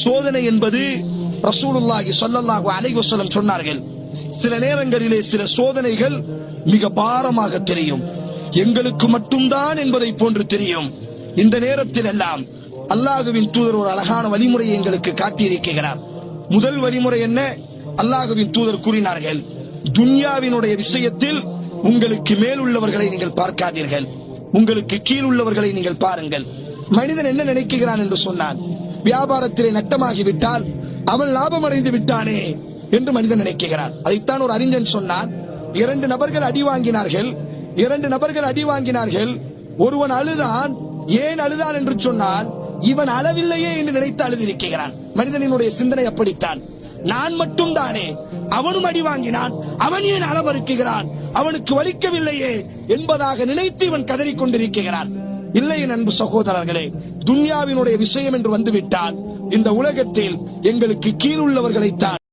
சோதனை என்பது ரசூலுல்லாஹி ஸல்லல்லாஹு அலைஹி வஸல்லம் சொன்னார்கள், சில நேரங்களிலே சில சோதனைகள் மிக பாரமாக தெரியும், எங்களுக்கு மட்டும்தான் என்பதை போன்று தெரியும். இந்த நேரத்தில் எல்லாம் அல்லாஹ்வின் தூதர் ஒரு அழகான வழிமுறையை எங்களுக்கு காட்டியிருக்கிறார். முதல் வழிமுறை என்ன? அல்லாஹ்வின் தூதர் கூறினார்கள், துன்யாவினுடைய விஷயத்தில் உங்களுக்கு மேல் உள்ளவர்களை நீங்கள் பார்க்காதீர்கள், உங்களுக்கு கீழ் உள்ளவர்களை நீங்கள் பாருங்கள். மனிதன் என்ன நினைக்கிறான் என்று சொன்னான், வியாபாரத்திலே நட்டமாகிவிட்டால் அவன் லாபம் அடைந்து விட்டானே என்று மனிதன் நினைக்கிறான். அதைத்தான் ஒரு அறிஞன் சொன்னான், இரண்டு நபர்கள் அடி வாங்கினார்கள். ஒருவன் அழுதான். ஏன் அழுதான் என்று சொன்னால், இவன் அளவில்லையே என்று நினைத்து அழுதிருக்கிறான். மனிதனினுடைய சிந்தனை அப்படித்தான். நான் மட்டும் தானே, அவனும் அடி வாங்கினான், அவன் ஏன் அளமறுக்கிறான், அவனுக்கு வலிக்கவில்லையே என்பதாக நினைத்து இவன் கதறிக் கொண்டிருக்கிறான். இல்லை என் அன்பு சகோதரர்களே, துன்யாவினுடைய விஷயம் என்று வந்துவிட்டால் இந்த உலகத்தில் எங்களுக்கு கீழ் உள்ளவர்களைத்தான்